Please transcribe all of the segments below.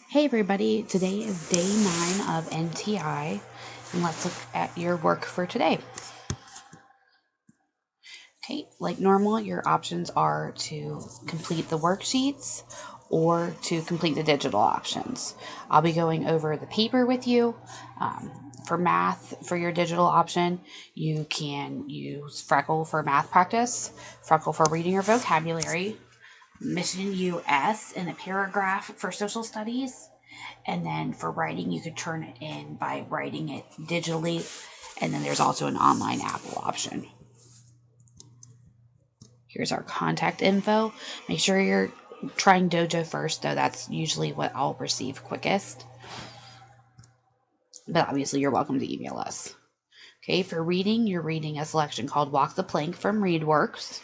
Hey everybody, today is day 9 of NTI, and let's look at your work for today. Okay, like normal, your options are to complete the worksheets or to complete the digital options. I'll be going over the paper with you. For math, for your digital option, you can use Freckle for math practice, Freckle for reading or vocabulary, Mission US in a paragraph for social studies. And then for writing, you could turn it in by writing it digitally. And then there's also an online Apple option. Here's our contact info. Make sure you're trying Dojo first, though that's usually what I'll receive quickest. But obviously, you're welcome to email us. Okay, for reading, you're reading a selection called Walk the Plank from ReadWorks.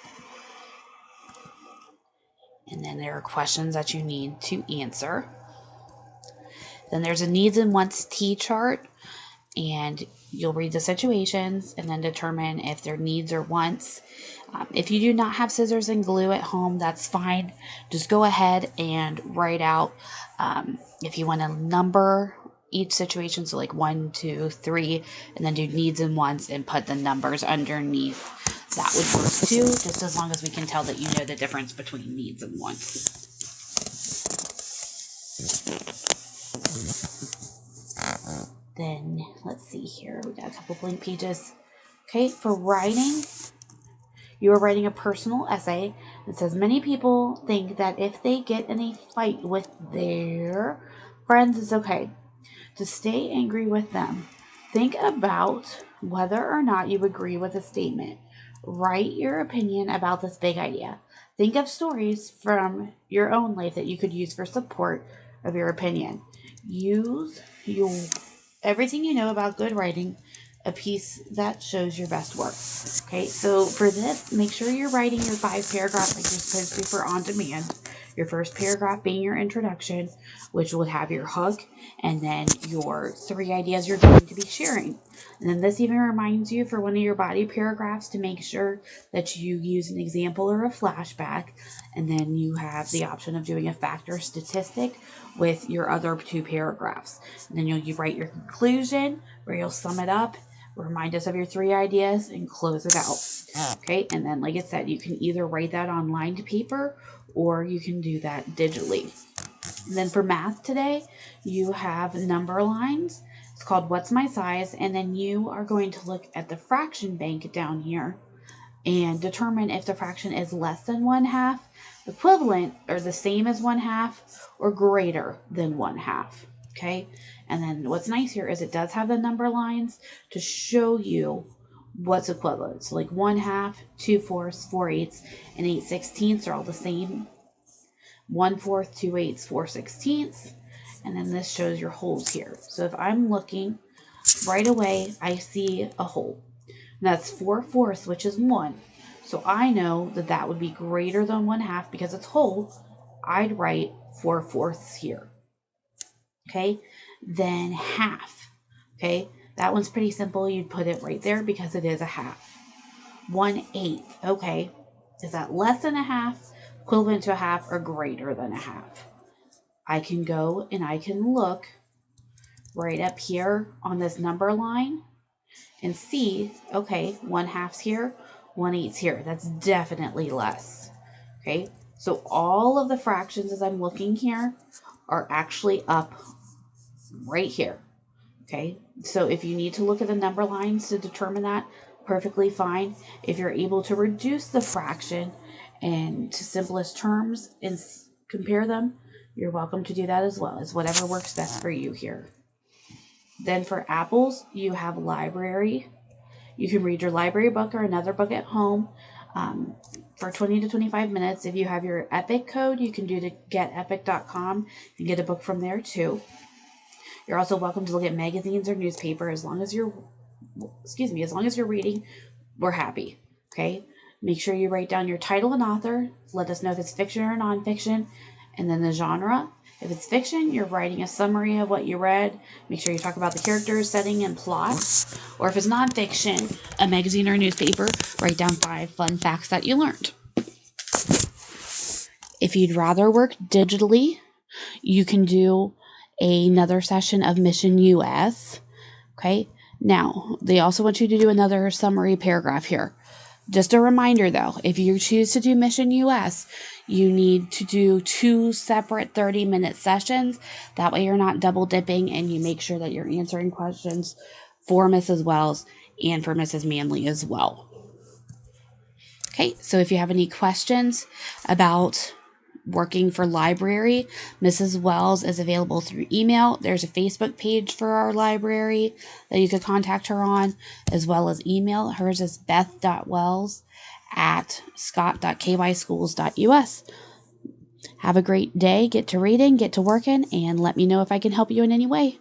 And then there are questions that you need to answer. Then there's a needs and wants T-chart, and you'll read the situations and then determine if they're needs or wants. If you do not have scissors and glue at home, that's fine. Just go ahead and write out if you want to number each situation, so like 1, 2, 3, and then do needs and wants and put the numbers underneath. That would work too, just as long as we can tell that you know the difference between needs and wants. Then let's see here, we got a couple blank pages. Okay, for writing, you are writing a personal essay. It says many people think that if they get in a fight with their friends, it's okay to stay angry with them. Think about whether or not you agree with a statement. Write your opinion about this big idea. Think of stories from your own life that you could use for support of your opinion. Use everything you know about good writing, a piece that shows your best work. Okay, so for this, make sure you're writing your 5 paragraphs like you're supposed to for on demand. Your first paragraph being your introduction, which will have your hook, and then your 3 ideas you're going to be sharing. And then this even reminds you for one of your body paragraphs to make sure that you use an example or a flashback. And then you have the option of doing a fact or statistic with your other 2 paragraphs. And then you write your conclusion where you'll sum it up, remind us of your 3 ideas, and close it out. Okay, and then like I said, you can either write that on lined paper or you can do that digitally. And then for math today, you have number lines. It's called What's My Size? And then you are going to look at the fraction bank down here and determine if the fraction is less than 1/2, equivalent or the same as 1/2, or greater than 1/2. Okay, and then what's nice here is it does have the number lines to show you what's equivalent. So like 1/2, 2/4, 4/8, and 8/16 are all the same. 1/4, 2/8, 4/16, and then this shows your holes here. So if I'm looking right away, I see a hole. That's 4/4, which is 1. So I know that that would be greater than 1/2 because it's whole. I'd write 4/4 here. Okay, then half. Okay, that one's pretty simple. You'd put it right there because it is a half. 1/8. Okay, is that less than a half, equivalent to a half, or greater than a half? I can go and I can look right up here on this number line and see, okay, 1/2's here, 1/8's here. That's definitely less. Okay, so all of the fractions as I'm looking here are actually up right here. Okay, so if you need to look at the number lines to determine that, perfectly fine. If you're able to reduce the fraction and to simplest terms and compare them, you're welcome to do that as well. It's whatever works best for you here. Then for apples, you have library. You can read your library book or another book at home for 20 to 25 minutes. If you have your EPIC code, you can do the getepic.com and get a book from there too. You're also welcome to look at magazines or newspaper as long as you're reading, we're happy. Okay? Make sure you write down your title and author. Let us know if it's fiction or nonfiction, and then the genre. If it's fiction, you're writing a summary of what you read. Make sure you talk about the characters, setting, and plot. Or if it's nonfiction, a magazine or newspaper, write down 5 fun facts that you learned. If you'd rather work digitally, you can do another session of Mission US. Okay. Now, they also want you to do another summary paragraph here. Just a reminder though, if you choose to do Mission US, you need to do 2 separate 30-minute sessions. That way you're not double dipping, and you make sure that you're answering questions for Mrs. Wells and for Mrs. Manley as well. Okay, so if you have any questions about working for library, Mrs. Wells is available through email. There's a Facebook page for our library that you could contact her on, as well as email. Hers is beth.wells@scott.kyschools.us. Have a great day. Get to reading, get to working, and let me know if I can help you in any way.